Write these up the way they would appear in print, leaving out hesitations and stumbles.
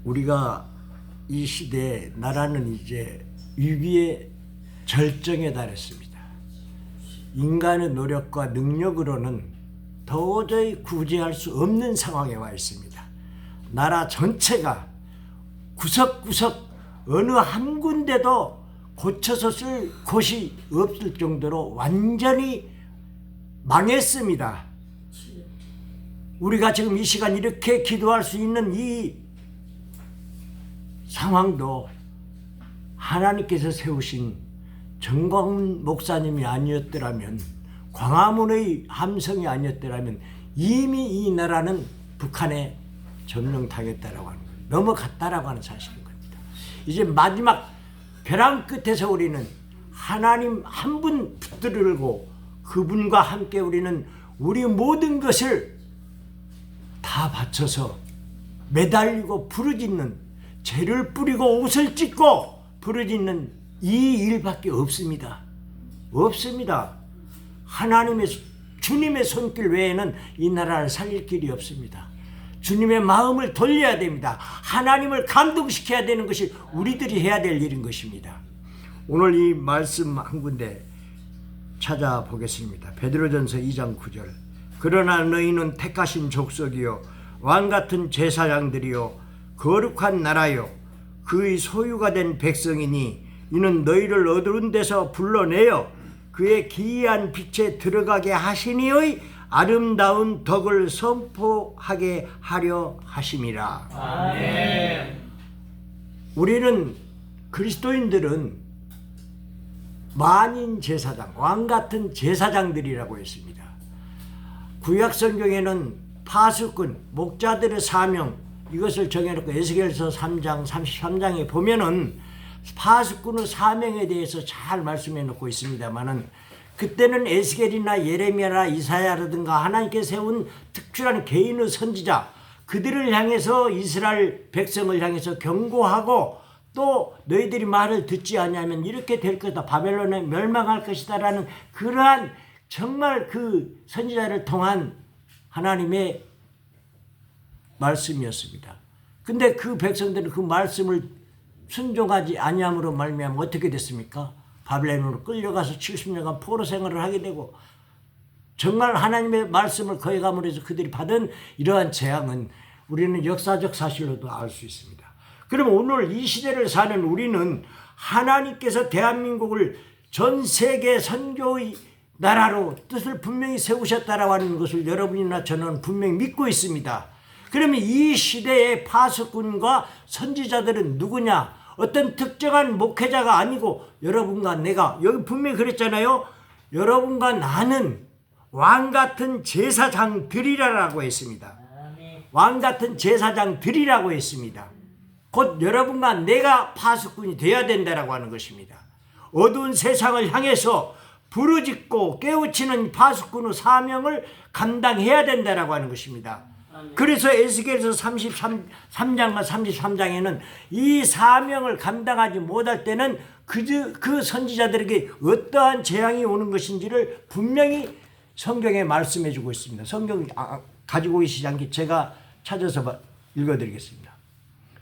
우리가 이 시대에 나라는 이제 위기의 절정에 달했습니다. 인간의 노력과 능력으로는 도저히 구제할 수 없는 상황에 와 있습니다. 나라 전체가 구석구석 어느 한 군데도 고쳐서 쓸 곳이 없을 정도로 완전히 망했습니다. 우리가 지금 이 시간 이렇게 기도할 수 있는 이 상황도 하나님께서 세우신 정광훈 목사님이 아니었더라면, 광화문의 함성이 아니었더라면 이미 이 나라는 북한에 점령당했다라고 하는 거예요. 넘어갔다라고 하는 사실인 겁니다. 이제 마지막 벼랑 끝에서 우리는 하나님 한 분 붙들고 그분과 함께 우리는 우리 모든 것을 다 바쳐서 매달리고 부르짖는, 죄를 뿌리고 옷을 찢고 부르짖는 이 일밖에 없습니다. 없습니다. 하나님의, 주님의 손길 외에는 이 나라를 살릴 길이 없습니다. 주님의 마음을 돌려야 됩니다. 하나님을 감동시켜야 되는 것이 우리들이 해야 될 일인 것입니다. 오늘 이 말씀 한 군데 찾아보겠습니다. 베드로전서 2장 9절. 그러나 너희는 택하신 족속이요 왕같은 제사장들이요 거룩한 나라요 그의 소유가 된 백성이니 이는 너희를 어두운 데서 불러내어 그의 기이한 빛에 들어가게 하시니의 아름다운 덕을 선포하게 하려 하심이라. 아멘. 우리는 그리스도인들은 만인 제사장, 왕같은 제사장들이라고 했습니다. 구약 성경에는 파수꾼, 목자들의 사명, 이것을 정해놓고 에스겔서 3장 33장에 보면은 파수꾼의 사명에 대해서 잘 말씀해 놓고 있습니다만은, 그때는 에스겔이나 예레미야나 이사야라든가 하나님께서 세운 특출한 개인의 선지자, 그들을 향해서 이스라엘 백성을 향해서 경고하고 또 너희들이 말을 듣지 않으면 이렇게 될 것이다, 바벨론에 멸망할 것이다 라는 그러한 정말 그 선지자를 통한 하나님의 말씀이었습니다. 근데 그 백성들은 그 말씀을 순종하지 아니함으로 말미암아 어떻게 됐습니까? 바벨론으로 끌려가서 70년간 포로 생활을 하게 되고, 정말 하나님의 말씀을 거역함으로 해서 그들이 받은 이러한 재앙은 우리는 역사적 사실로도 알 수 있습니다. 그럼 오늘 이 시대를 사는 우리는 하나님께서 대한민국을 전 세계 선교의 나라로 뜻을 분명히 세우셨다라고 하는 것을 여러분이나 저는 분명히 믿고 있습니다. 그러면 이 시대의 파수꾼과 선지자들은 누구냐? 어떤 특정한 목회자가 아니고 여러분과 내가, 여기 분명히 그랬잖아요. 여러분과 나는 왕같은 제사장들이라고 했습니다. 왕같은 제사장들이라고 했습니다. 곧 여러분과 내가 파수꾼이 되어야 된다라고 하는 것입니다. 어두운 세상을 향해서 부르짖고 깨우치는 파수꾼의 사명을 감당해야 된다라고 하는 것입니다. 그래서 에스겔서 33장과 33장에는 이 사명을 감당하지 못할 때는 그 선지자들에게 어떠한 재앙이 오는 것인지를 분명히 성경에 말씀해 주고 있습니다. 성경 가지고 계시지 않게 제가 찾아서 읽어드리겠습니다.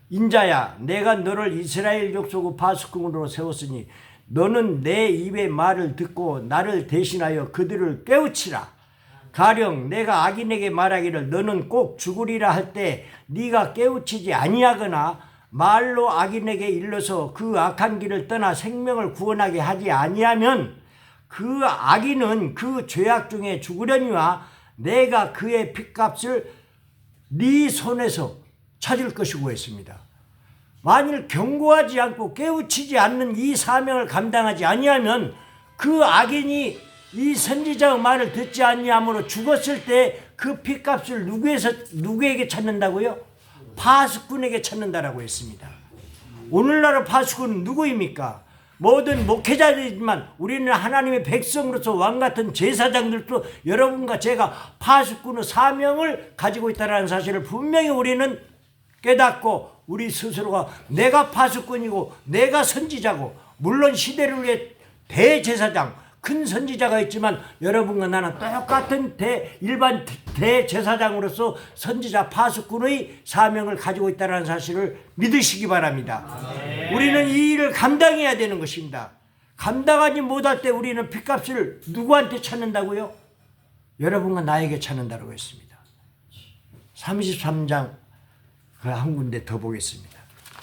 인자야, 내가 너를 이스라엘 족속의 파수꾼으로 세웠으니 너는 내 입의 말을 듣고 나를 대신하여 그들을 깨우치라. 가령 내가 악인에게 말하기를 너는 꼭 죽으리라 할 때 네가 깨우치지 아니하거나 말로 악인에게 일러서 그 악한 길을 떠나 생명을 구원하게 하지 아니하면 그 악인은 그 죄악 중에 죽으려니와 내가 그의 핏값을 네 손에서 찾을 것이고 했습니다. 만일 경고하지 않고 깨우치지 않는 이 사명을 감당하지 아니하면 그 악인이 이 선지자의 말을 듣지 아니함으로 죽었을 때 그 핏값을 누구에게 찾는다고요? 파수꾼에게 찾는다라고 했습니다. 오늘날의 파수꾼은 누구입니까? 모든 목회자들이지만 우리는 하나님의 백성으로서 왕같은 제사장들도 여러분과 제가 파수꾼의 사명을 가지고 있다는 사실을 분명히 우리는 깨닫고, 우리 스스로가 내가 파수꾼이고 내가 선지자고, 물론 시대를 위해 대제사장, 큰 선지자가 있지만 여러분과 나는 똑같은 일반 대제사장으로서 선지자 파수꾼의 사명을 가지고 있다는 사실을 믿으시기 바랍니다. 우리는 이 일을 감당해야 되는 것입니다. 감당하지 못할 때 우리는 핏값을 누구한테 찾는다고요? 여러분과 나에게 찾는다고 했습니다. 33장 그 한 군데 더 보겠습니다.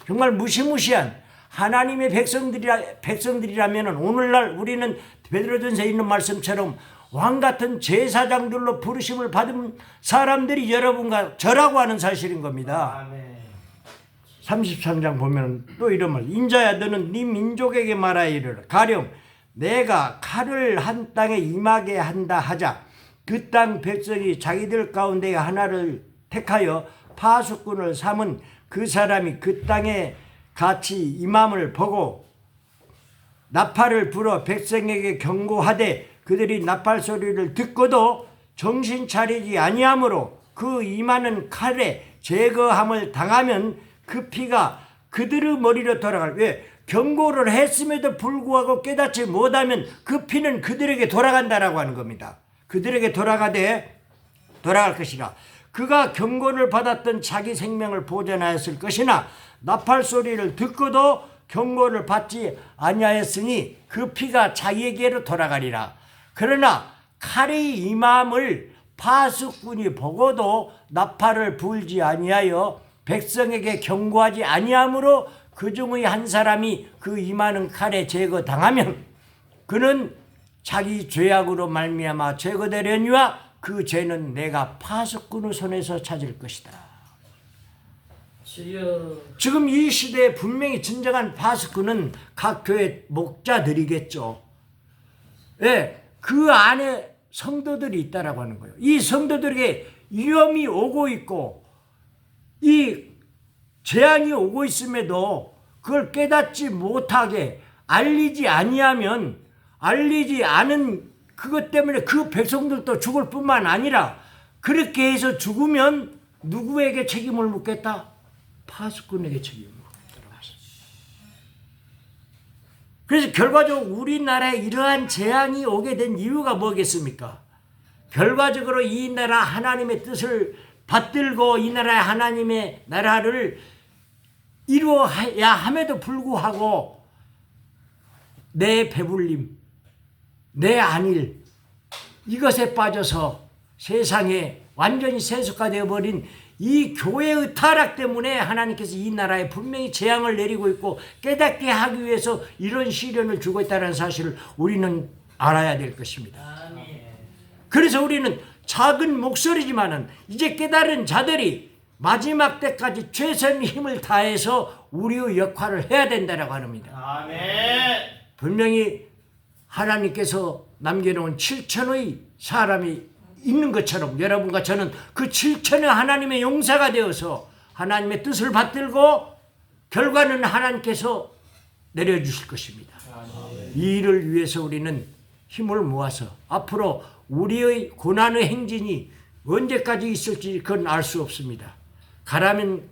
정말 무시무시한 하나님의 백성들이라면 오늘날 우리는 베드로전서에 있는 말씀처럼 왕같은 제사장들로 부르심을 받은 사람들이 여러분과 저라고 하는 사실인 겁니다. 33장 보면 또 이런 말, 인자야 너는 네 민족에게 말하여 이르라. 가령 내가 칼을 한 땅에 임하게 한다 하자 그 땅 백성이 자기들 가운데 하나를 택하여 파수꾼을 삼은 그 사람이 그 땅에 같이 임함을 보고 나팔을 불어 백성에게 경고하되 그들이 나팔 소리를 듣고도 정신 차리지 아니하므로 그 임하는 칼에 제거함을 당하면 그 피가 그들의 머리로 돌아갈. 왜? 경고를 했음에도 불구하고 깨닫지 못하면 그 피는 그들에게 돌아간다라고 하는 겁니다. 그들에게 돌아갈 것이라. 그가 경고를 받았던 자기 생명을 보존하였을 것이나 나팔 소리를 듣고도 경고를 받지 아니하였으니 그 피가 자기에게로 돌아가리라. 그러나 칼의 임함을 파수꾼이 보고도 나팔을 불지 아니하여 백성에게 경고하지 아니하므로 그 중의 한 사람이 그 임하는 칼에 제거당하면 그는 자기 죄악으로 말미암아 제거되려니와 그 죄는 내가 파수꾼의 손에서 찾을 것이다. 지금 이 시대에 분명히 진정한 파수꾼은 각 교회 목자들이겠죠. 예, 그 안에 성도들이 있다라고 하는 거예요. 이 성도들에게 위험이 오고 있고 이 재앙이 오고 있음에도 그걸 깨닫지 못하게 알리지 않은 그것 때문에 그 백성들도 죽을 뿐만 아니라 그렇게 해서 죽으면 누구에게 책임을 묻겠다? 파수꾼에게 책임을 묻겠다고 하셨습니다. 그래서 결과적으로 우리나라에 이러한 재앙이 오게 된 이유가 뭐겠습니까? 결과적으로 이 나라 하나님의 뜻을 받들고 이 나라의 하나님의 나라를 이루어야 함에도 불구하고 내 배불림, 내 안일 이것에 빠져서 세상에 완전히 세속화되어 버린 이 교회의 타락 때문에 하나님께서 이 나라에 분명히 재앙을 내리고 있고 깨닫게 하기 위해서 이런 시련을 주고 있다는 사실을 우리는 알아야 될 것입니다. 그래서 우리는 작은 목소리지만은 이제 깨달은 자들이 마지막 때까지 최선의 힘을 다해서 우리의 역할을 해야 된다라고 합니다. 분명히 하나님께서 남겨놓은 7천의 사람이 있는 것처럼 여러분과 저는 그 7천의 하나님의 용사가 되어서 하나님의 뜻을 받들고 결과는 하나님께서 내려주실 것입니다. 이 일을 위해서 우리는 힘을 모아서 앞으로 우리의 고난의 행진이 언제까지 있을지 그건 알 수 없습니다. 가라면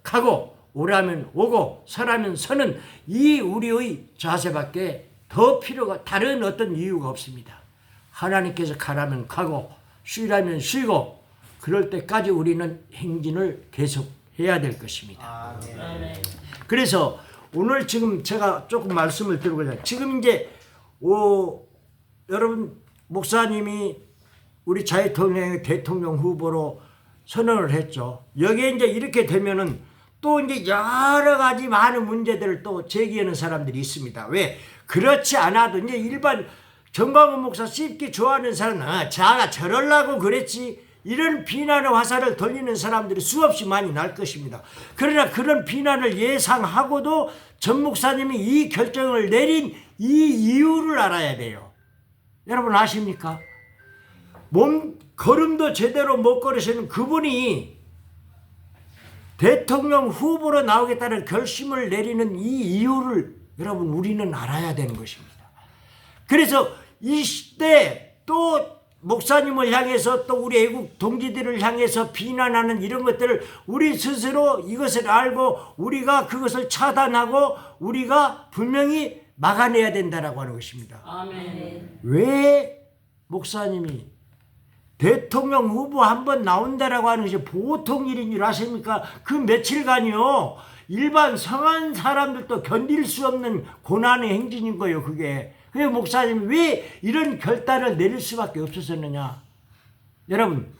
가고 오라면 오고 서라면 서는 이 우리의 자세밖에 더 필요가 다른 어떤 이유가 없습니다. 하나님께서 가라면 가고 쉬라면 쉬고 그럴 때까지 우리는 행진을 계속해야 될 것입니다. 그래서 오늘 지금 제가 조금 말씀을 드리고자 지금 이제 여러분 목사님이 우리 자유통일의 대통령 후보로 선언을 했죠. 여기에 이제 이렇게 되면은 또 이제 여러 가지 많은 문제들을 또 제기하는 사람들이 있습니다. 왜? 그렇지 않아도 이제 일반 정광훈 목사 씹기 좋아하는 사람은 자가 저럴라고 그랬지 이런 비난의 화살을 돌리는 사람들이 수없이 많이 날 것입니다. 그러나 그런 비난을 예상하고도 전 목사님이 이 결정을 내린 이 이유를 알아야 돼요. 여러분 아십니까? 걸음도 제대로 못 걸으시는 그분이 대통령 후보로 나오겠다는 결심을 내리는 이 이유를 여러분 우리는 알아야 되는 것입니다. 그래서 이 시대에 또 목사님을 향해서 또 우리 애국 동지들을 향해서 비난하는 이런 것들을 우리 스스로 이것을 알고 우리가 그것을 차단하고 우리가 분명히 막아내야 된다라고 하는 것입니다. 아멘. 왜 목사님이 대통령 후보 한번 나온다라고 하는 것이 보통 일인 줄 아십니까? 그 며칠간이요, 일반 성한 사람들도 견딜 수 없는 고난의 행진인 거예요, 그게. 그래서 목사님이 왜 이런 결단을 내릴 수밖에 없었느냐? 여러분,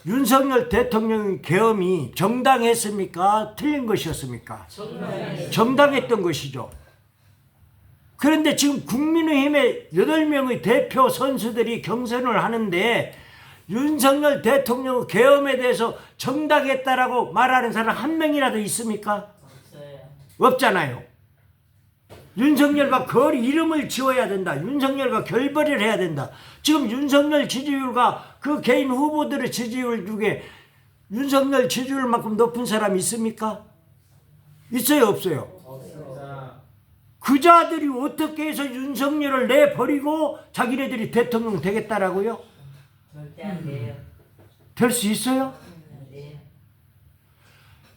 윤석열 대통령 계엄이 정당했습니까? 틀린 것이었습니까? 정당했던 것이죠. 그런데 지금 국민의힘의 8명의 대표 선수들이 경선을 하는데 윤석열 대통령 계엄에 대해서 정당했다라고 말하는 사람 한 명이라도 있습니까? 없어요. 없잖아요. 윤석열과 이름을 지어야 된다. 윤석열과 결별을 해야 된다. 지금 윤석열 지지율과 그 개인 후보들의 지지율 중에 윤석열 지지율만큼 높은 사람이 있습니까? 있어요, 없어요? 그 자들이 어떻게 해서 윤석열을 내버리고 자기네들이 대통령 되겠다라고요? 절대 안 돼요. 될 수 있어요? 안 돼요.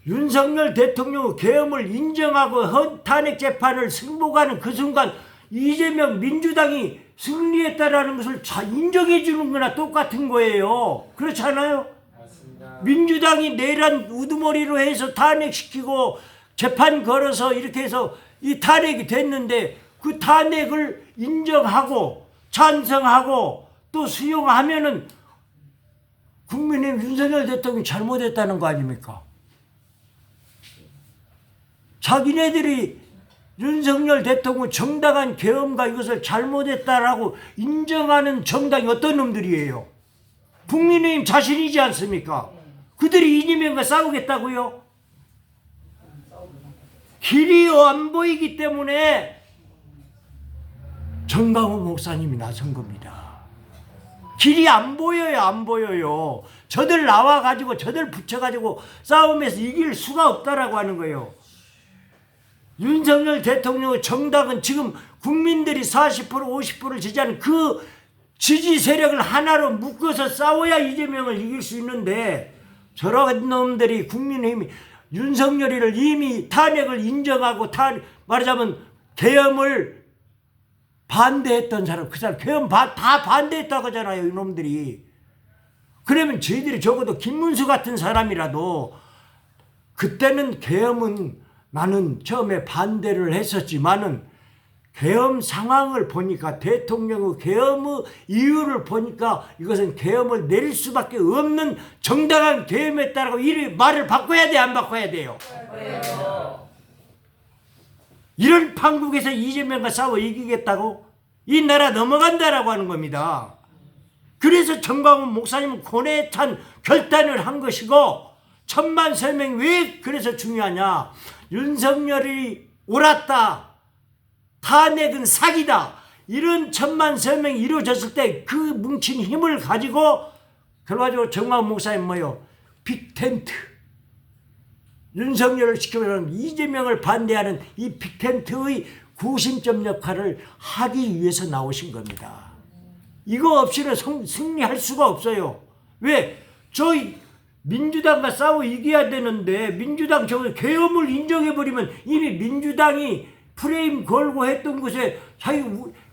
윤석열 대통령 계엄을 인정하고 탄핵 재판을 승복하는 그 순간 이재명 민주당이 승리했다라는 것을 인정해 주는 거나 똑같은 거예요. 그렇지 않아요? 맞습니다. 민주당이 내란 우두머리로 해서 탄핵시키고 재판 걸어서 이렇게 해서 이 탄핵이 됐는데 그 탄핵을 인정하고 찬성하고 또 수용하면은 국민의 윤석열 대통령이 잘못했다는 거 아닙니까? 자기네들이 윤석열 대통령 정당한 계엄과 이것을 잘못했다라고 인정하는 정당이 어떤 놈들이에요? 국민의힘 자신이지 않습니까? 그들이 이재명과 싸우겠다고요? 길이 안 보이기 때문에 정강훈 목사님이 나선 겁니다. 길이 안 보여요, 안 보여요. 저들 나와가지고 저들 붙여가지고 싸움에서 이길 수가 없다라고 하는 거예요. 윤석열 대통령의 정당은 지금 국민들이 40% 50%를 지지하는 그 지지 세력을 하나로 묶어서 싸워야 이재명을 이길 수 있는데 저런 놈들이 국민의힘이 윤석열이를 이미 탄핵을 인정하고 말하자면 계엄을 반대했던 사람, 그 사람 계엄 다 반대했다고 하잖아요, 이놈들이. 그러면 저희들이 적어도 김문수 같은 사람이라도 그때는 계엄은 나는 처음에 반대를 했었지만은 계엄 상황을 보니까 대통령의 계엄의 이유를 보니까 이것은 계엄을 내릴 수밖에 없는 정당한 계엄이었다라고 이 말을 바꿔야 돼, 안 바꿔야 돼요? 이런 판국에서 이재명과 싸워 이기겠다고? 이 나라 넘어간다라고 하는 겁니다. 그래서 정광훈 목사님은 고뇌에 찬 결단을 한 것이고, 천만 설명이 왜 그래서 중요하냐? 윤석열이 옳았다, 탄핵은 사기다, 이런 천만 설명이 이루어졌을 때 그 뭉친 힘을 가지고 결과적으로 정광훈 목사님 뭐요? 빅텐트, 윤석열을 지켜보는 이재명을 반대하는 이 빅텐트의 구심점 역할을 하기 위해서 나오신 겁니다. 이거 없이는 승리할 수가 없어요. 왜? 저희 민주당과 싸워 이겨야 되는데 민주당 저거 계엄을 인정해버리면 이미 민주당이 프레임 걸고 했던 것에 자기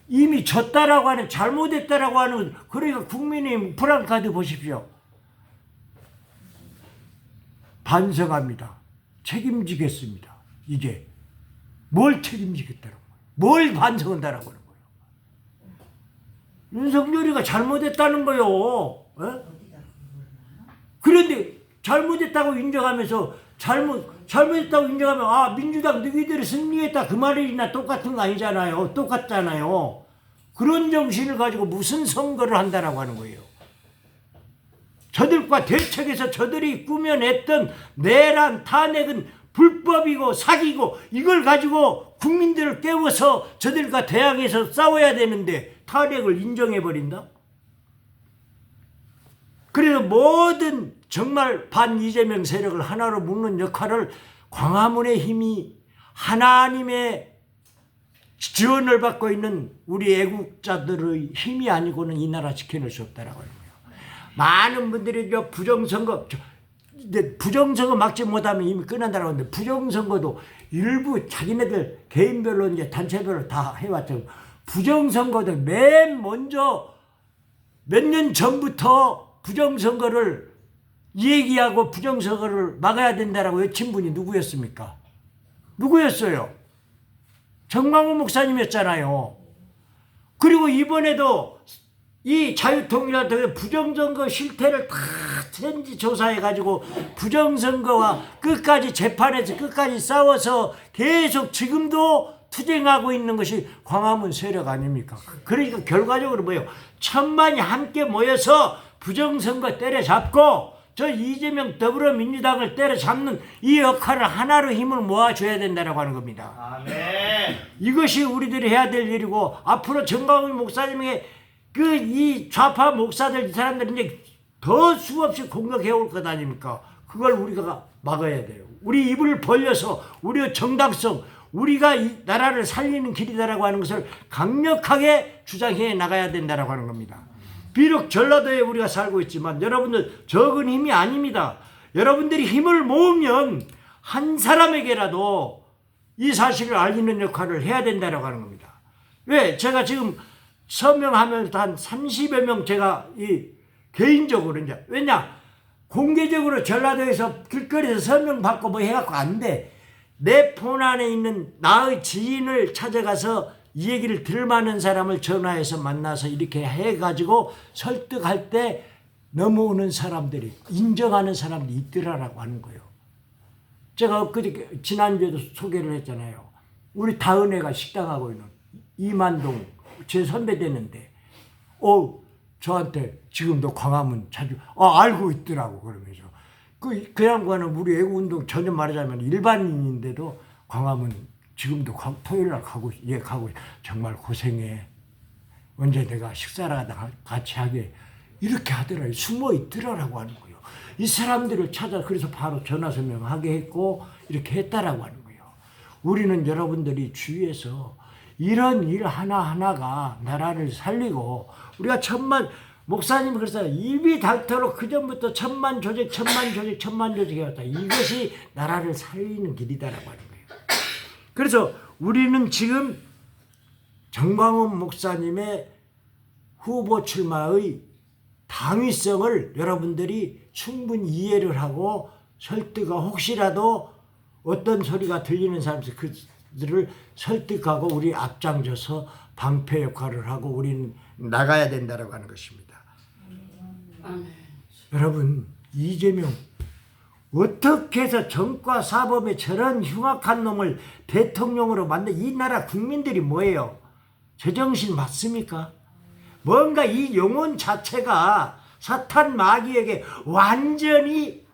이미 졌다라고 하는, 잘못했다라고 하는, 그러니까 국민의힘 프랑카드 보십시오. 반성합니다. 책임지겠습니다. 이제 뭘 책임지겠다는 거예요? 뭘 반성한다라고 하는 거예요? 윤석열이가 잘못했다는 거예요. 에? 그런데 잘못했다고 인정하면서 잘못했다고 인정하면 아, 민주당 너희들이 승리했다 그 말이나 똑같은 거 아니잖아요. 똑같잖아요. 그런 정신을 가지고 무슨 선거를 한다라고 하는 거예요. 저들과 대척해서 저들이 꾸며냈던 내란 탄핵은 불법이고 사기고 이걸 가지고 국민들을 깨워서 저들과 대항해서 싸워야 되는데 탄핵을 인정해버린다? 그래서 모든 정말 반 이재명 세력을 하나로 묶는 역할을 광화문의 힘이 하나님의 지원을 받고 있는 우리 애국자들의 힘이 아니고는 이 나라 지켜낼 수 없다라고 하는 거예요. 많은 분들이 부정선거 근데 부정선거 막지 못하면 이미 끝난다고 하는데 부정선거도 일부 자기네들 개인별로 이제 단체별로 다 해왔죠. 부정선거도 맨 먼저 몇 년 전부터 부정선거를 얘기하고 부정선거를 막아야 된다라고 외친 분이 누구였습니까? 누구였어요? 정광훈 목사님이었잖아요. 그리고 이번에도 이 자유통일당의 부정선거 실태를 다 현지 조사해가지고 부정선거와 끝까지 재판에서 끝까지 싸워서 계속 지금도 투쟁하고 있는 것이 광화문 세력 아닙니까? 그러니까 결과적으로 뭐예요? 천만이 함께 모여서 부정선거 때려잡고 저 이재명 더불어민주당을 때려잡는 이 역할을 하나로 힘을 모아줘야 된다고 하는 겁니다. 아멘. 이것이 우리들이 해야 될 일이고 앞으로 정광훈 목사님의 그 이 좌파 목사들 이 사람들 이제 더 수없이 공격해 올 것 아닙니까? 그걸 우리가 막아야 돼요. 우리 입을 벌려서 우리의 정당성, 우리가 이 나라를 살리는 길이다라고 하는 것을 강력하게 주장해 나가야 된다라고 하는 겁니다. 비록 전라도에 우리가 살고 있지만 여러분들 적은 힘이 아닙니다. 여러분들이 힘을 모으면 한 사람에게라도 이 사실을 알리는 역할을 해야 된다라고 하는 겁니다. 왜? 제가 지금 서명하면서 한 30여 명 제가 이 개인적으로 이제 왜냐 공개적으로 전라도에서 길거리에서 서명 받고 뭐 해갖고 안 돼. 내 폰 안에 있는 나의 지인을 찾아가서 이 얘기를 들을 만한 사람을 전화해서 만나서 이렇게 해가지고 설득할 때 넘어오는 사람들이 인정하는 사람들이 있더라라고 하는 거예요. 제가 엊그제 지난주에도 소개를 했잖아요. 우리 다은혜가 식당하고 있는 이만동 제 선배 되는데 저한테 지금도 광화문 자주 알고 있더라고. 그러면서 그 양반은 우리 애국운동 전혀 말하자면 일반인인데도 광화문 지금도 토요일날 가고 정말 고생해. 언제 내가 식사를 하다가 같이 하게 이렇게 하더라고요. 숨어 있더라라고 하는 거예요. 이 사람들을 찾아 그래서 바로 전화 서명하게 했고 이렇게 했다라고 하는 거예요. 우리는 여러분들이 주위에서 이런 일 하나하나가 나라를 살리고 우리가 목사님이 그랬어요. 입이 닳도록 그전부터 천만 조직 해왔다. 이것이 나라를 살리는 길이다라고 하는 거예요. 그래서 우리는 지금 정광훈 목사님의 후보 출마의 당위성을 여러분들이 충분히 이해를 하고 설득하고 혹시라도 어떤 소리가 들리는 사람들 그들을 설득하고 우리 앞장서서 방패 역할을 하고 우리는 나가야 된다라고 하는 것입니다. 여러분 이재명 어떻게 해서 정과 사법에 저런 흉악한 놈을 대통령으로 만든 이 나라 국민들이 뭐예요? 제정신 맞습니까? 뭔가 이 영혼 자체가 사탄 마귀에게 완전히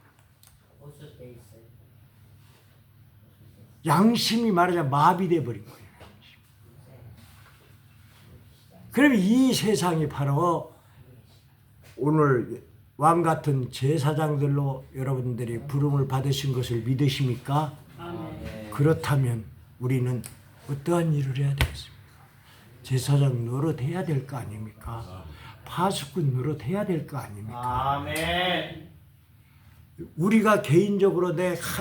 양심이 말하자면 마비돼 버린 거예요. 그러면 이 세상이 바로 오늘 왕 같은 제사장들로 여러분들이 부름을 받으신 것을 믿으십니까? 그렇다면 우리는 어떠한 일을 해야 되겠습니까? 제사장 노릇해야 될 거 아닙니까? 파수꾼 노릇해야 될 거 아닙니까? 아멘. 우리가 개인적으로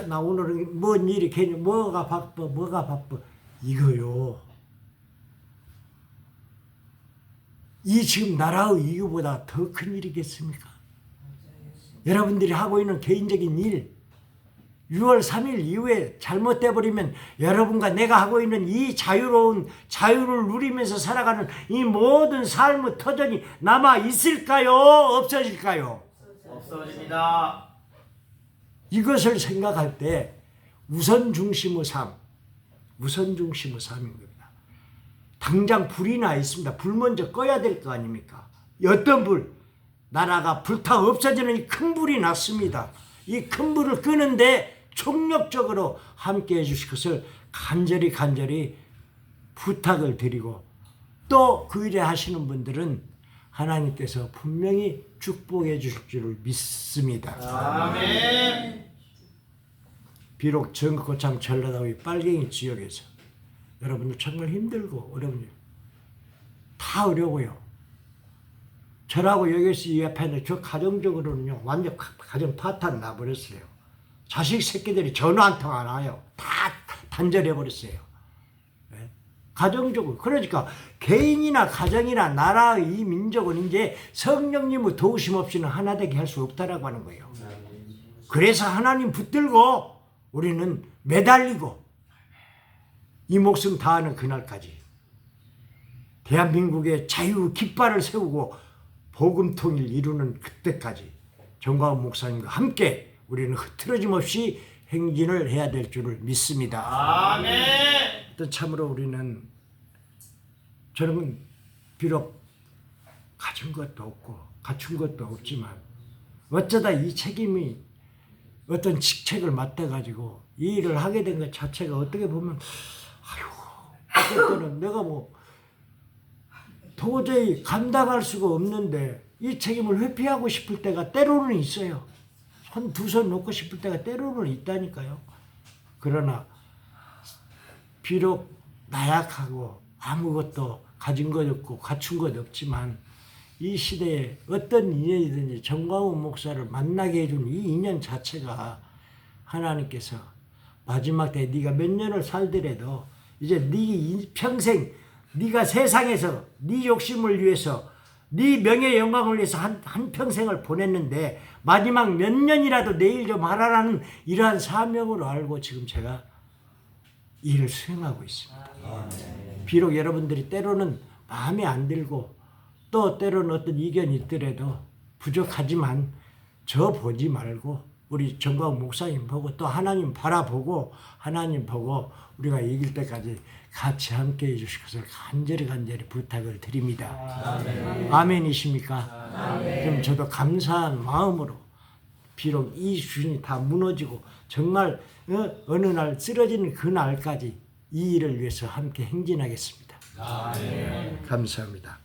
나 오늘은 뭔 일이 뭐가 바빠 이거요. 이 지금 나라의 이유보다 더 큰 일이겠습니까? 여러분들이 하고 있는 개인적인 일 6월 3일 이후에 잘못돼 버리면 여러분과 내가 하고 있는 이 자유를 누리면서 살아가는 이 모든 삶의 터전이 남아 있을까요? 없어질까요? 없어집니다. 이것을 생각할 때 우선 중심의 삶인 겁니다. 당장 불이 나 있습니다. 불 먼저 꺼야 될 거 아닙니까? 어떤 불? 나라가 불타 없어지는 이 큰 불이 났습니다. 이 큰 불을 끄는데 총력적으로 함께 해주실 것을 간절히 부탁을 드리고 또 그 일에 하시는 분들은 하나님께서 분명히 축복해 주실 줄을 믿습니다. 아멘. 비록 전거창 전라도의 빨갱이 지역에서 여러분들 정말 힘들고 어려운 일 다 어려워요. 저라고 여기서 이 옆에 있는 저 가정적으로는요 완전 가정 파탄 나버렸어요. 자식 새끼들이 전화 한 통 안 와요. 다 단절해 버렸어요. 네? 가정적으로. 그러니까 개인이나 가정이나 나라 이 민족은 이제 성령님의 도우심 없이는 하나 되게 할 수 없다라고 하는 거예요. 그래서 하나님 붙들고 우리는 매달리고 이 목숨 다하는 그날까지 대한민국의 자유 깃발을 세우고 복음 통일 이루는 그때까지 정광훈 목사님과 함께 우리는 흐트러짐 없이 행진을 해야 될 줄을 믿습니다. 아멘. 참으로 우리는 저는 비록 가진 것도 없고 갖춘 것도 없지만 어쩌다 이 책임이 어떤 직책을 맡아가지고 이 일을 하게 된 것 자체가 어떻게 보면 어떨 때는 내가 뭐 도저히 감당할 수가 없는데 이 책임을 회피하고 싶을 때가 때로는 있어요. 두 손 놓고 싶을 때가 때로는 있다니까요. 그러나 비록 나약하고 아무것도 가진 것 없고 갖춘 것 없지만 이 시대에 어떤 인연이든지 정광훈 목사를 만나게 해준 이 인연 자체가 하나님께서 마지막 때 네가 몇 년을 살더라도 이제 네 평생 네가 세상에서 네 욕심을 위해서 네 명예 영광을 위해서 한 평생을 보냈는데 마지막 몇 년이라도 내일 좀 하라라는 이러한 사명으로 알고 지금 제가 일을 수행하고 있습니다. 비록 여러분들이 때로는 마음에 안 들고 또 때로는 어떤 이견이 있더라도 부족하지만 저 보지 말고 우리 정광훈 목사님 보고 또 하나님 바라보고 하나님 보고 우리가 이길 때까지 같이 함께 해주실 것을 간절히 부탁을 드립니다. 아멘이십니까? 그럼 저도 감사한 마음으로 비록 이 수준이 다 무너지고 정말 어느 날 쓰러지는 그 날까지 이 일을 위해서 함께 행진하겠습니다. 감사합니다.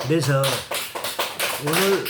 그래서 오늘